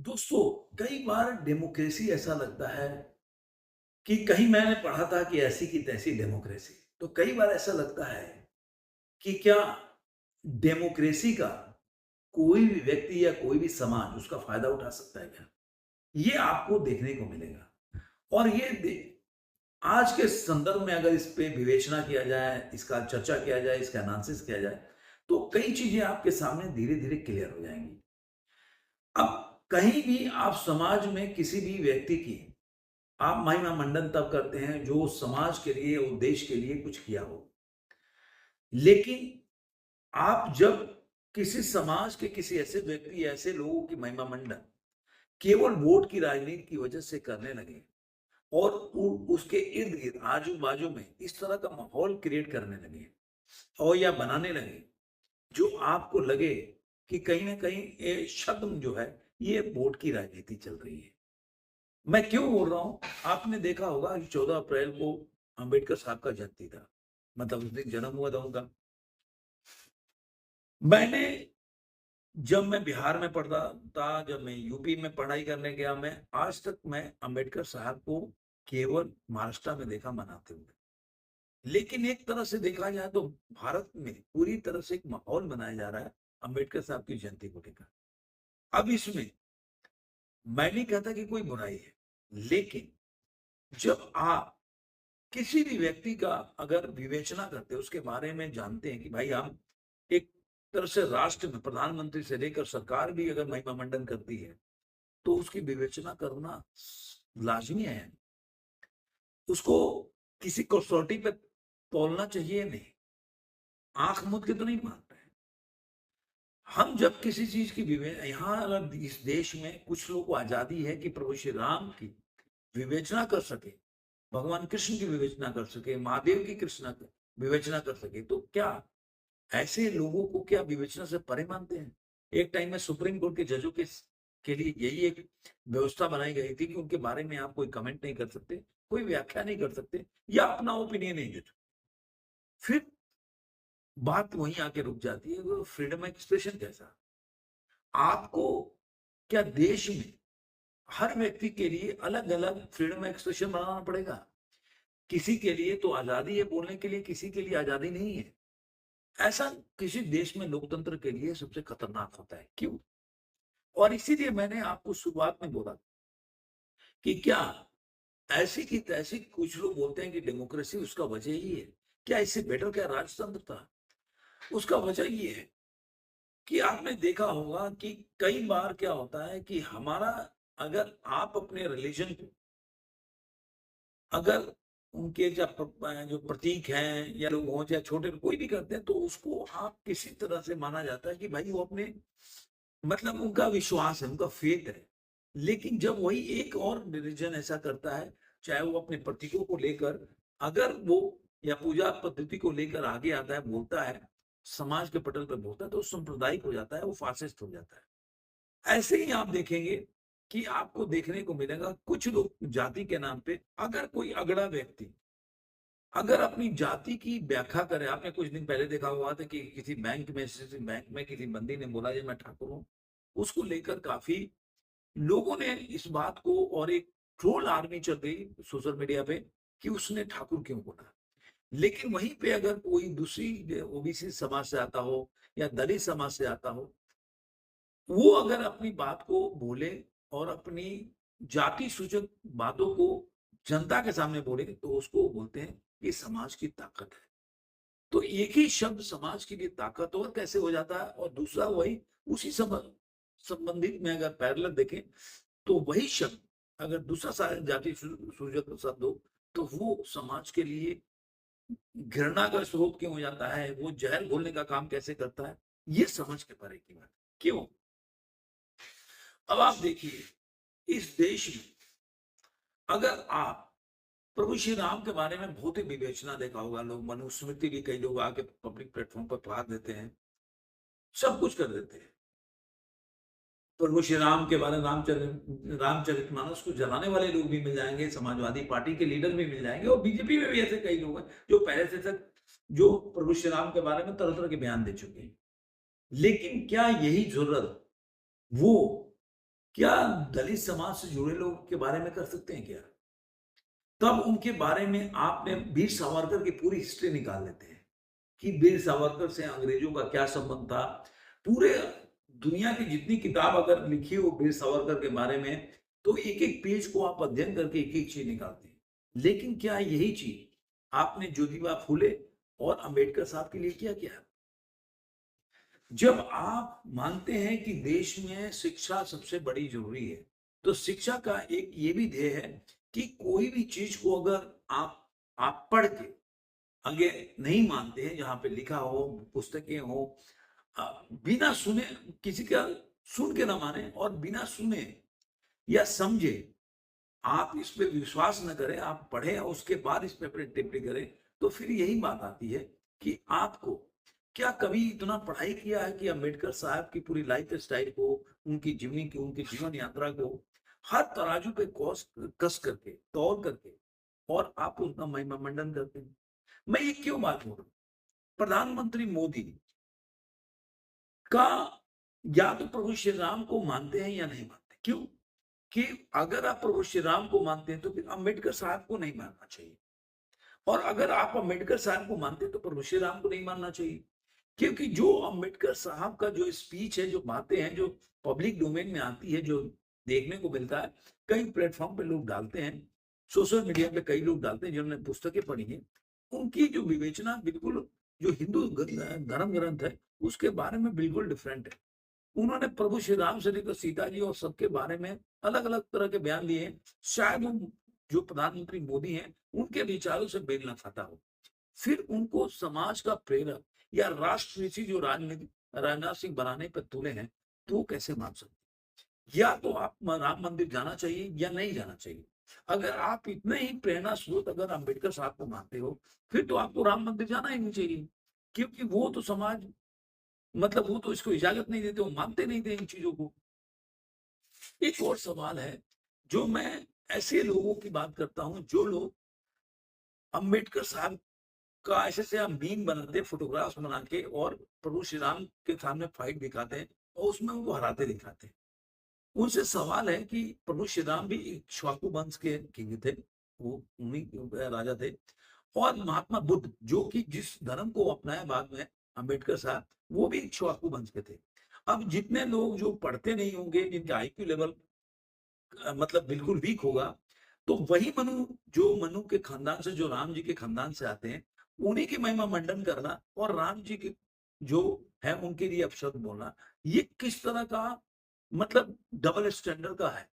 दोस्तों, कई बार डेमोक्रेसी ऐसा लगता है कि कहीं मैंने पढ़ा था कि ऐसी की तैसी डेमोक्रेसी। तो कई बार ऐसा लगता है कि क्या डेमोक्रेसी का कोई भी व्यक्ति या कोई भी समाज उसका फ़ायदा उठा सकता है क्या? ये आपको देखने को मिलेगा और ये दे आज के संदर्भ में अगर इस पे विवेचना किया जाए, इसका चर्चा किया जाए, इसका एनालिसिस किया जाए, तो कई चीज़ें आपके सामने धीरे-धीरे क्लियर हो जाएँगी। अब कहीं भी आप समाज में किसी भी व्यक्ति की आप महिमा मंडन तब करते हैं जो समाज के लिए और देश के लिए कुछ किया हो। लेकिन आप जब किसी समाज के किसी ऐसे व्यक्ति या ऐसे लोगों की महिमा मंडन केवल वोट की राजनीति की वजह से करने लगे और उसके इर्द गिर्द आजू बाजू में इस तरह का माहौल क्रिएट करने लगे और या बनाने लगे जो आपको लगे कि कहीं ना कहीं ये शब्द जो है ये वोट की राजनीति चल रही है। मैं क्यों बोल रहा हूँ? आपने देखा होगा कि 14 अप्रैल को अंबेडकर साहब का जयंती था। मतलब उस दिन जन्म हुआ था उनका। मैंने जब मैं बिहार में पढ़ता था, जब मैं यूपी में पढ़ाई करने गया, मैं आज तक मैं अंबेडकर साहब को केवल महाराष्ट्र में देखा मनाते हुए। लेकिन एक तरह से देखा जाए तो भारत में पूरी तरह से एक माहौल बनाया जा रहा है अंबेडकर साहब की जयंती को लेकर। अब इसमें मैं नहीं कहता कि कोई बुराई है, लेकिन जब आप किसी भी व्यक्ति का अगर विवेचना करते हैं, उसके बारे में जानते हैं कि भाई हम एक तरह से राष्ट्र में प्रधानमंत्री से लेकर सरकार भी अगर महिमा मंडन करती है, तो उसकी विवेचना करना लाज़मी है। उसको किसी कसौटी पे तौलना चाहिए नहीं। आँख मूंद के तो नहीं मानते हैं। हम जब किसी चीज़ की यहाँ अगर इस देश में कुछ लोगों को आज़ादी है कि प्रभु श्री राम की विवेचना कर सके, भगवान कृष्ण की विवेचना कर सके, महादेव की कृष्णा विवेचना कर सके, तो क्या ऐसे लोगों को क्या विवेचना से परे मानते हैं? एक टाइम में सुप्रीम कोर्ट के जजों के लिए यही एक व्यवस्था बनाई गई थी कि उनके बारे में आप कोई कमेंट नहीं कर सकते, कोई व्याख्या नहीं कर सकते या अपना ओपिनियन नहीं दे सकते। फिर बात वहीं आके रुक जाती है, वो फ्रीडम एक्सप्रेशन कैसा? आपको क्या देश में हर व्यक्ति के लिए अलग-अलग फ्रीडम एक्सप्रेशन बनाना पड़ेगा? किसी के लिए तो आज़ादी है बोलने के लिए, किसी के लिए आज़ादी नहीं है। ऐसा किसी देश में लोकतंत्र के लिए सबसे खतरनाक होता है। क्यों? और इसीलिए मैंने आपको शुरुआत में बोला कि क्या ऐसी की तैसी कुछ लोग बोलते हैं कि डेमोक्रेसी उसका वजह ही है। क्या इससे बेटर क्या राजतंत्र था? उसका वजह ये है कि आपने देखा होगा कि कई बार क्या होता है कि हमारा अगर आप अपने रिलीजन को अगर उनके जो प्रतीक हैं या लोग हों चाहे छोटे कोई भी करते हैं तो उसको आप किसी तरह से माना जाता है कि भाई वो अपने मतलब उनका विश्वास है, उनका फेथ है। लेकिन जब वही एक और रिलीजन ऐसा करता है, चाहे वो अपने प्रतीकों को लेकर अगर वो या पूजा पद्धति को लेकर आगे आता है, बोलता है, समाज के पटल पे बोलता है, तो सांप्रदायिक हो जाता है, वो फासिस्ट हो जाता है। ऐसे ही आप देखेंगे कि आपको देखने को मिलेगा कुछ लोग जाति के नाम पे अगर कोई अगड़ा व्यक्ति अगर अपनी जाति की व्याख्या करे, आपने कुछ दिन पहले देखा हुआ था कि किसी बैंक में किसी बंदी ने बोला जी मैं ठाकुर हूँ। उसको लेकर काफ़ी लोगों ने इस बात को और एक ट्रोल आर्मी चल गई सोशल मीडिया पे कि उसने ठाकुर क्यों बोला। लेकिन वहीं पे अगर कोई दूसरी ओबीसी समाज से आता हो या दलित समाज से आता हो, वो अगर अपनी बात को बोले और अपनी जाति सूचक बातों को जनता के सामने बोले, तो उसको बोलते हैं ये समाज की ताकत है। तो एक ही शब्द समाज के लिए ताकतवर कैसे हो जाता है और दूसरा वही उसी संबंधित में अगर पैरेलल देखें तो वही शब्द अगर दूसरा जाति सूचक शब्द हो तो वो समाज के लिए घृणा का स्रोत क्यों हो जाता है, वो जहर घोलने का काम कैसे करता है, ये समझ के परे की बात है। क्यों? अब आप देखिए इस देश में अगर आप प्रभु श्री राम के बारे में बहुत ही विवेचना देखा होगा, लोग मनुस्मृति भी कई लोग आके पब्लिक प्लेटफॉर्म पर पढ़ा देते हैं, सब कुछ कर देते हैं। प्रभु श्री राम के बारे में रामचरितमानस को जलाने वाले लोग भी मिल जाएंगे, समाजवादी पार्टी के लीडर भी मिल जाएंगे और बीजेपी में भी ऐसे कई लोग हैं जो पहले से तक जो प्रभु श्री राम के बारे में तरह तरह के बयान दे चुके हैं। लेकिन क्या यही जरूरत वो क्या दलित समाज से जुड़े लोग के बारे में कर सकते हैं क्या? तब उनके बारे में आपने वीर सावरकर की पूरी हिस्ट्री निकाल लेते हैं कि वीर सावरकर से अंग्रेजों का क्या संबंध था। पूरे दुनिया की जितनी किताब अगर लिखी हो वीर सावरकर के बारे में, तो एक-एक पेज को आप अध्ययन करके एक-एक चीज़ निकालते हैं। लेकिन क्या यही चीज़ आपने ज्योतिबा फुले और अंबेडकर साहब के लिए किया क्या? जब आप मानते हैं कि देश में शिक्षा सबसे बड़ी ज़रूरी है, तो शिक्षा का एक ये भी ध्येय है कि कोई भी चीज़ को अगर आप पढ़ के आगे नहीं मानते हैं, जहाँ पे लिखा हो, पुस्तकें हो, बिना सुने किसी का सुन के ना माने और बिना सुने या समझे आप इस पे विश्वास न करें, आप पढ़ें और उसके बाद इस पे अपनी टिप्पणी करें, तो फिर यही बात आती है कि आपको क्या कभी इतना पढ़ाई किया है कि अम्बेडकर साहब की पूरी लाइफ स्टाइल को, उनकी जीवनी की, उनकी जीवन यात्रा को हर तराजू पे कस करके, तौल करके और आप उसका महिमा मंडन करते हैं। मैं ये क्यों बात बोल रहा हूँ? प्रधानमंत्री मोदी का या तो प्रभु श्री राम को मानते हैं या नहीं मानते। क्यों? कि अगर आप प्रभु श्री राम को मानते हैं तो फिर अम्बेडकर साहब को नहीं मानना चाहिए, और अगर आप अम्बेडकर साहब को मानते हैं तो प्रभु श्री राम को नहीं मानना चाहिए। क्योंकि जो अम्बेडकर साहब का जो स्पीच है, जो बातें हैं, जो पब्लिक डोमेन में आती है, जो देखने को मिलता है, कई प्लेटफॉर्म पे लोग डालते हैं, सोशल मीडिया पे कई लोग डालते हैं जिन्होंने पुस्तकें पढ़ी हैं, उनकी जो विवेचना बिल्कुल, जो हिंदू धर्म ग्रंथ है उसके बारे में बिल्कुल डिफरेंट है। उन्होंने प्रभु श्री राम से लेकर सीता जी और सबके बारे में अलग-अलग तरह के बयान दिए हैं। शायद वो जो प्रधानमंत्री मोदी हैं, उनके विचारों से मेल ना खाता हो। फिर उनको समाज का प्रेरक या राष्ट्र ऋषि जो राजनीति राजनाथ सिंह बनाने पे तुले हैं, तो वो कैसे मान सकते? या तो आप राम मंदिर जाना चाहिए या नहीं जाना चाहिए। अगर आप इतने ही प्रेरणा स्रोत अगर अम्बेडकर साहब को मानते हो, फिर तो आपको राम मंदिर जाना ही नहीं चाहिए। क्योंकि वो तो समाज, मतलब वो तो इसको इजाज़त नहीं देते, वो मानते नहीं थे इन चीज़ों को। एक और सवाल है, जो मैं ऐसे लोगों की बात करता हूँ, जो लोग अम्बेडकर साहब का ऐसे-ऐसे हम मीम बनाते हैं, फ़ोटोग्राफ्स बना के और प्रभु श्री राम के सामने फाइट दिखाते हैं और उसमें उनको हराते दिखाते हैं। उनसे सवाल है कि प्रभु श्री राम भी इक्ष्वाकु वंश के किंग थे, वो उन्हीं राजा थे, और महात्मा बुद्ध जो कि जिस धर्म को अपनाया बाद में अम्बेडकर साहब, वो भी इक्ष्वाकु वंश के थे। अब जितने लोग जो पढ़ते नहीं होंगे, जिनका आईक्यू लेवल मतलब बिल्कुल वीक होगा, तो वही मनु के खानदान से, जो राम जी के खानदान से आते हैं, उन्हीं की महिमा मंडन करना और राम जी के जो है उनके लिए अपशब्द बोलना, ये किस तरह का मतलब डबल स्टैंडर्ड का है।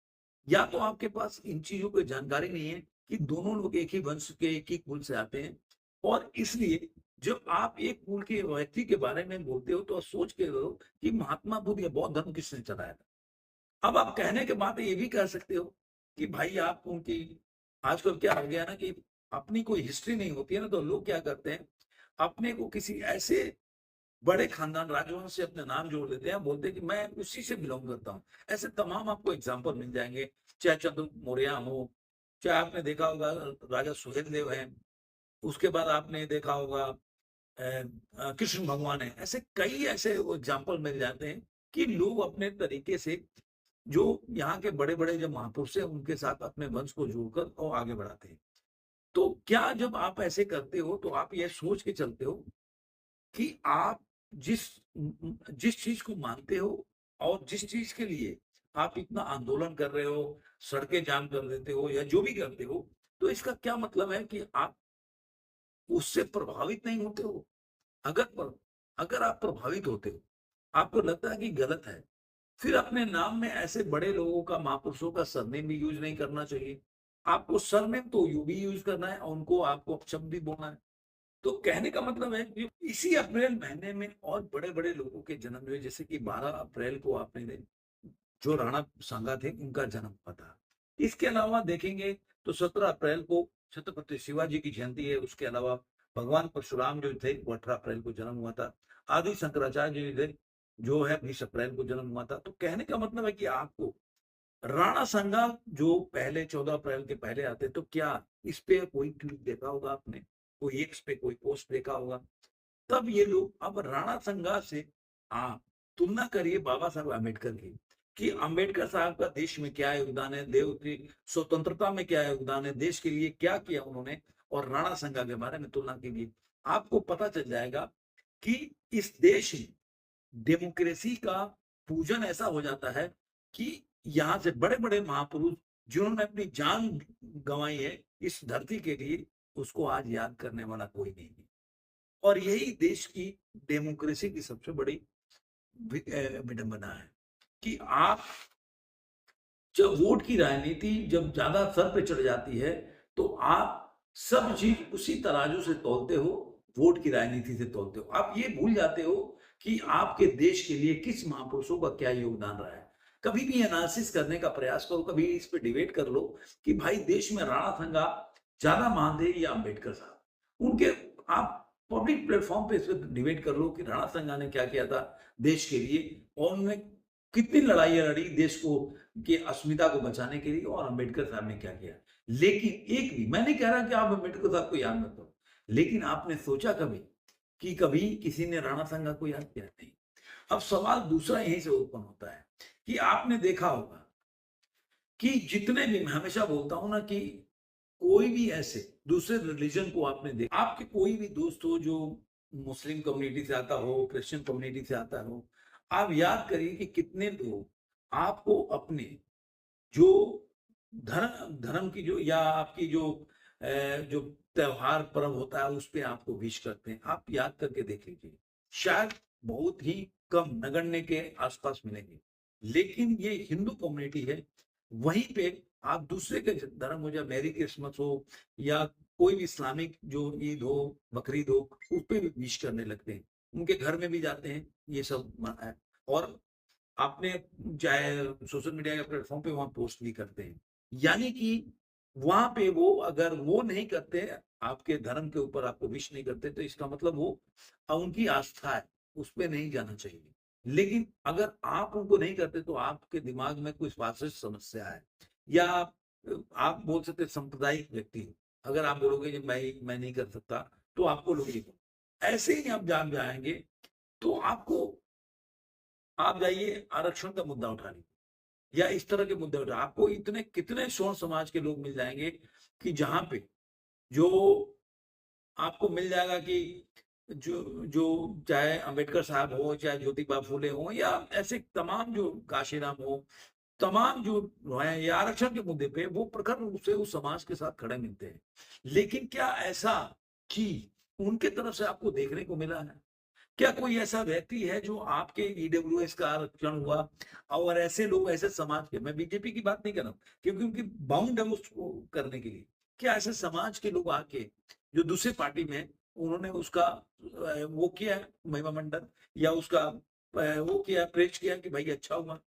या तो आपके पास इन चीजों की जानकारी नहीं है कि दोनों लोग एक ही वंश के, एक ही कुल से आते हैं, और इसलिए जब आप एक कुल के व्यक्ति के बारे में बोलते हो तो सोच के करो कि महात्मा बुद्ध या बौद्ध धर्म किसने चलाया था। अब आप कहने के बाद ये भी कह सकते हो कि भाई आप उनकी, आजकल क्या हो गया ना कि अपनी कोई हिस्ट्री नहीं होती है ना, तो लोग क्या करते हैं, अपने को किसी ऐसे बड़े खानदान राजवंश से अपने नाम जोड़ देते हैं, बोलते हैं कि मैं उसी से बिलोंग करता हूँ। ऐसे तमाम आपको एग्जाम्पल मिल जाएंगे, चाहे चंद्रगुप्त मौर्य हो, चाहे आपने देखा होगा राजा सुहेलदेव हैं, उसके बाद आपने देखा होगा कृष्ण भगवान है। ऐसे कई ऐसे एग्जाम्पल मिल जाते हैं कि लोग अपने तरीके से, जो यहाँ के बड़े-बड़े जो महापुरुष हैं, उनके साथ अपने वंश को जोड़कर और आगे बढ़ाते हैं। तो क्या जब आप ऐसे करते हो, तो आप ये सोच के चलते हो कि आप जिस जिस चीज़ को मानते हो और जिस चीज़ के लिए आप इतना आंदोलन कर रहे हो, सड़कें जाम कर देते हो या जो भी करते हो, तो इसका क्या मतलब है कि आप उससे प्रभावित नहीं होते हो? अगर प अगर आप प्रभावित होते हो, आपको लगता है कि गलत है, फिर अपने नाम में ऐसे बड़े लोगों का, महापुरुषों का सरनेम भी यूज़ नहीं करना चाहिए। आपको सरनेम तो यू भी यूज़ करना है और उनको आपको अपशब्द भी बोलना है। तो कहने का मतलब है कि इसी अप्रैल महीने में और बड़े-बड़े लोगों के जन्म हुए, जैसे कि 12 अप्रैल को आपने जो राणा सांगा थे, उनका जन्म हुआ था। इसके अलावा देखेंगे तो 17 अप्रैल को छत्रपति शिवाजी की जयंती है। उसके अलावा भगवान परशुराम जो थे, वो 18 अप्रैल को जन्म हुआ था। आदि शंकराचार्य जी थे, जो है 20 अप्रैल को जन्म हुआ था। तो कहने का मतलब है कि आपको राणा संगा जो पहले 14 अप्रैल के पहले आते, तो क्या इस पे कोई ट्वीट देखा होगा आपने? कोई एक्स पे कोई पोस्ट देखा होगा? तब ये लोग अब राणा संगा से आप तुलना करिए बाबा साहब अम्बेडकर की। कि अंबेडकर साहब का देश में क्या योगदान है, देश की स्वतंत्रता में क्या योगदान है, देश के लिए क्या किया उन्होंने, और राणा संगा के बारे में तुलना कीजिए। आपको पता चल जाएगा कि इस देश में डेमोक्रेसी का पूजन ऐसा हो जाता है कि यहाँ से बड़े-बड़े महापुरुष जिन्होंने अपनी जान गँवाई है इस धरती के लिए, उसको आज याद करने वाला कोई नहीं है। और यही देश की डेमोक्रेसी की सबसे बड़ी विडंबना है कि आप जब वोट की राजनीति जब ज्यादा सर पे चढ़ जाती है, तो आप सब चीज उसी तराजू से तौलते हो, वोट की राजनीति से तौलते हो। आप ये भूल जाते हो कि आपके देश के लिए किस महापुरुषों का क्या योगदान रहा है। कभी भी एनालिसिस करने का प्रयास करो, कभी इस पे डिबेट कर लो कि भाई देश में राणा संगा ज्यादा महान थे या अंबेडकर साहब। उनके आप पब्लिक प्लेटफॉर्म पे इस पे डिबेट कर लो कि राणा संगा ने क्या किया था देश के लिए, और उन्होंने कितनी लड़ाइयां लड़ी देश को की अस्मिता को बचाने के लिए, और अंबेडकर साहब ने क्या किया। लेकिन एक भी, मैं नहीं कह रहा कि आप अंबेडकर साहब को याद मत करो, लेकिन आपने सोचा कभी कि कभी किसी ने राणा संगा को याद किया? नहीं। अब सवाल दूसरा यहीं से उत्पन्न होता है कि आपने देखा होगा कि जितने भी, मैं हमेशा बोलता हूं ना कि कोई भी ऐसे दूसरे रिलीजन को आपने देखा, आपके कोई भी दोस्त हो जो मुस्लिम कम्युनिटी से आता हो, क्रिश्चियन कम्युनिटी से आता हो, आप याद करिए कि कितने लोग आपको अपने जो धर्म धर्म की जो या आपकी जो त्योहार पर्व होता है उस पे आपको विश करते हैं। आप याद करके देख लीजिए, शायद बहुत ही कम नगण्य के आसपास मिलेंगे। लेकिन ये हिंदू कम्युनिटी है, वहीं पे आप दूसरे के धर्म हो, या मैरी क्रिसमस हो या कोई भी इस्लामिक जो ईद हो, बकरीद हो, उस पे भी विश करने लगते हैं, उनके घर में भी जाते हैं, ये सब है। और आपने चाहे सोशल मीडिया के प्लेटफॉर्म पे वहां पोस्ट भी करते हैं, यानी कि वहां पे वो अगर वो नहीं करते, आपके धर्म के ऊपर आपको विश नहीं करते, तो इसका मतलब वो उनकी आस्था है, उस पे नहीं जाना चाहिए। लेकिन अगर आप उनको नहीं करते तो आपके दिमाग में कोई वास्तविक समस्या है, या आप बोल सकते हैं सांप्रदायिक व्यक्ति हो। अगर आप बोलोगे कि मैं नहीं कर सकता, तो आपको लोग नहीं, ऐसे ही आप जान जाएंगे, तो आपको, आप जाइए आरक्षण का मुद्दा उठा लीजिए या इस तरह के मुद्दे उठा, आपको इतने कितने स्वर्ण समाज के लोग मिल जाएंगे कि जहां पे जो आपको मिल जाएगा कि जो जो चाहे अंबेडकर साहब हो, चाहे ज्योतिबा फूले हो, या ऐसे तमाम जो काशीराम हो, तमाम जो है ये आरक्षण के मुद्दे पे वो प्रखर रूप से उस समाज के साथ खड़े मिलते हैं। लेकिन क्या ऐसा कि उनके तरफ से आपको देखने को मिला है? क्या कोई ऐसा व्यक्ति है जो आपके ईडब्ल्यूएस का आरक्षण हुआ, और ऐसे लोग, ऐसे समाज के, मैं बीजेपी की बात नहीं कर रहा हूँ क्योंकि उनकी बाउंड है उसको करने के लिए, क्या ऐसे समाज के लोग आके जो दूसरे पार्टी में हैं, उन्होंने उसका वो किया है महिमा मंडन, या उसका वो किया, प्रेज किया कि भाई अच्छा हुआ,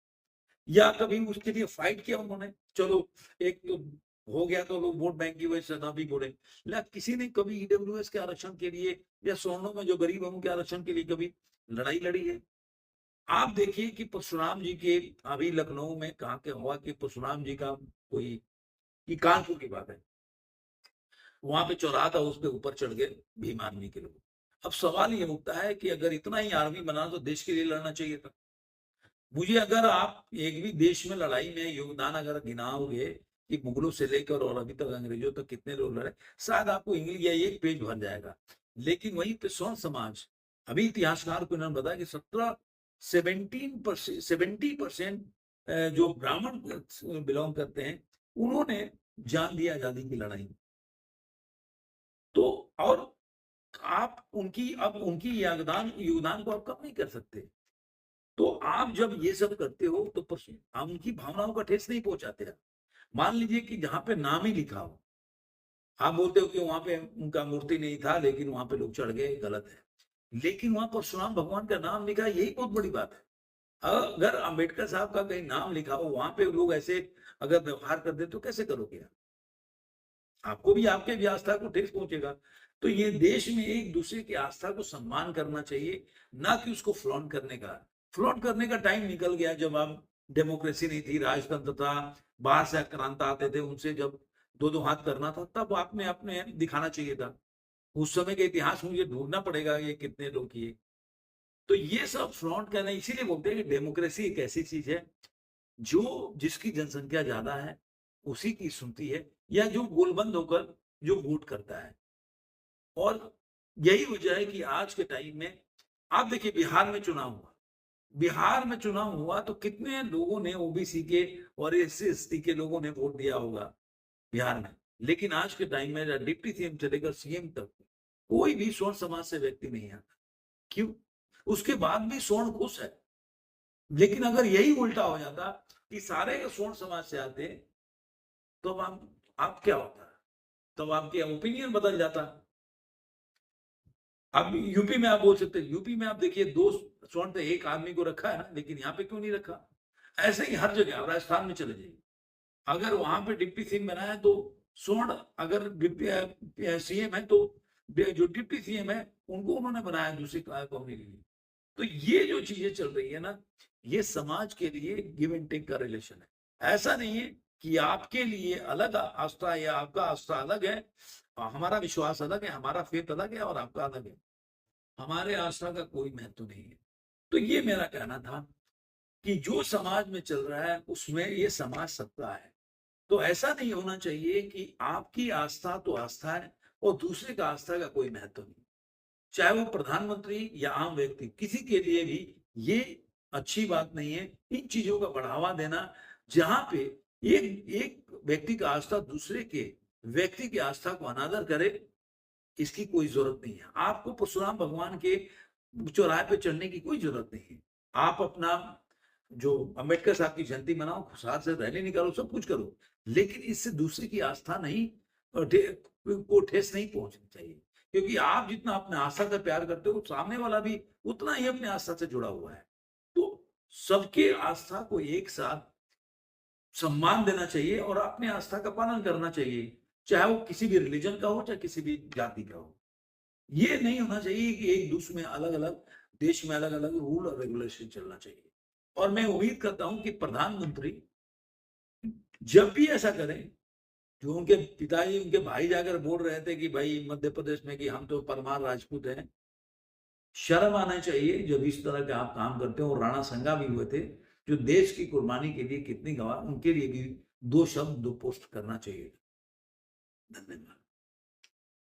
या कभी उसके लिए फाइट किया उन्होंने? चलो, एक तो हो गया तो लोग वोट बैंक की वजह से ना भी बोले, ना किसी ने कभी ईडब्ल्यूएस के आरक्षण के लिए या सवर्णों में जो गरीब है उनके आरक्षण के लिए कभी लड़ाई लड़ी है? आप देखिए कि परशुराम जी के, अभी लखनऊ में कहा के हुआ कि परशुराम जी का कोई, ये कानपुर की बात है, वहां पे चौराहा था, उस पे ऊपर चढ़ गए भीम आर्मी के लोग। अब सवाल ये उठता है कि अगर इतना ही आर्मी बना तो देश के लिए लड़ना चाहिए था। मुझे, अगर आप एक भी देश में लड़ाई में योगदान अगर गिनाओगे कि मुगलों से लेकर और अभी तक अंग्रेजों तक कितने लोग लड़े, शायद आपको इंग्लिश या एक पेज भर जाएगा। लेकिन वहीं पे स्वर्ण समाज, अभी इतिहासकार को इन्होंने बताया कि 70% जो ब्राह्मण बिलोंग करते हैं, उन्होंने जान दिया आजादी की लड़ाई में। तो और आप उनकी, अब उनकी योगदान योगदान को आप कम नहीं कर सकते। तो आप जब ये सब करते हो तो आप उनकी भावनाओं का ठेस नहीं पहुंचाते हैं। मान लीजिए कि जहां पे नाम ही लिखा हो, आप बोलते हो कि वहां पे उनका मूर्ति नहीं था लेकिन वहां पे लोग चढ़ गए, गलत है। लेकिन वहां परशुराम भगवान का नाम लिखा है, यही बहुत बड़ी बात है। अगर अंबेडकर साहब का कहीं नाम लिखा हो, वहां पे लोग ऐसे अगर व्यवहार कर दे तो कैसे करोगे आप? आपको भी, आपके भी आस्था को ठेस पहुंचेगा। तो ये देश में एक दूसरे की आस्था को सम्मान करना चाहिए, ना कि उसको फ्लॉन्ट करने का। फ्लॉन्ट करने का टाइम निकल गया, जब आप डेमोक्रेसी नहीं थी, राजतंत्र था, बाहर से आक्रांता आते थे, उनसे जब दो दो हाथ करना था, तब आपने अपने दिखाना चाहिए था। उस समय के इतिहास मुझे ढूंढना पड़ेगा ये कितने लोग किए। तो ये सब फ्लॉन्ट करना, इसीलिए बोलते हैं कि डेमोक्रेसी एक ऐसी चीज है जो जिसकी जनसंख्या ज्यादा है उसी की सुनती है, या जो गोलबंद होकर जो वोट करता है। और यही वजह है कि आज के टाइम में आप देखिए, बिहार में चुनाव हुआ, बिहार में चुनाव हुआ तो कितने लोगों ने ओबीसी के और एससी एसटी के लोगों ने वोट दिया होगा बिहार में। लेकिन आज के टाइम में डिप्टी सीएम से लेकर सीएम तक कोई भी स्वर्ण समाज से व्यक्ति नहीं आता। क्यों? उसके बाद भी स्वर्ण खुश है। लेकिन अगर यही उल्टा हो जाता कि सारे स्वर्ण समाज से आते, तो आप क्या होता? तब आपके ओपिनियन बदल जाता। अब यूपी में आप बोल सकते हैं, यूपी में आप देखिए, दो स्वर्ण तो एक आदमी को रखा है ना, लेकिन यहाँ पे क्यों नहीं रखा? ऐसे ही हर जगह, आप राजस्थान में चले जाइए, अगर वहां पे डिप्टी सीएम बना है तो स्वर्ण, अगर सीएम है तो जो डिप्टी सीएम है उनको उन्होंने बनाया दूसरी कम्युनिटी के लिए। तो ये जो चीजें चल रही है ना, ये समाज के लिए गिव एंड टेक का रिलेशन है। ऐसा नहीं है कि आपके लिए अलग आस्था या आपका आस्था अलग है, हमारा विश्वास अलग है, हमारा फेथ अलग है और आपका अलग है। हमारे आस्था का कोई महत्व नहीं है। तो ये मेरा कहना था कि जो समाज में चल रहा है उसमें ये समाज सत्ता है। तो ऐसा नहीं होना चाहिए कि आपकी आस्था तो आस्था है और दूसरे का आस्था का कोई महत्व नहीं। चाहे वो प्रधानमंत्री या आम व्यक्ति, किसी के लिए भी ये अच्छी बात नहीं है इन चीजों का बढ़ावा देना, जहां पे एक एक व्यक्ति का आस्था दूसरे के व्यक्ति की आस्था को अनादर करे। इसकी कोई जरूरत नहीं है। आपको परशुराम भगवान के चौराहे पे चढ़ने की कोई जरूरत नहीं है। आप अपना जो अम्बेडकर साहब की जयंती मनाओ, खुशहाल से रैली निकालो, सब कुछ करो, लेकिन इससे दूसरे की आस्था नहीं को ठेस नहीं पहुंचनी चाहिए। क्योंकि आप जितना अपने आस्था से प्यार करते हो, सामने वाला भी उतना ही अपने आस्था से जुड़ा हुआ है। तो सबके आस्था को एक साथ सम्मान देना चाहिए और अपने आस्था का पालन करना चाहिए, चाहे वो किसी भी रिलीजन का हो, चाहे किसी भी जाति का हो। ये नहीं होना चाहिए कि एक दूसरे में अलग अलग देश में अलग अलग रूल और रेगुलेशन चलना चाहिए। और मैं उम्मीद करता हूं कि प्रधानमंत्री जब भी ऐसा करें, जो उनके पिताजी उनके भाई जाकर बोल रहे थे कि भाई मध्य प्रदेश में कि हम तो परमार राजपूत हैं, शर्म आना चाहिए जब इस तरह के आप काम करते हो। और राणा संगा भी हुए थे जो देश की कुर्बानी के लिए कितनी गवाह, उनके लिए भी दो शब्द दो पोस्ट करना चाहिए। धन्यवाद।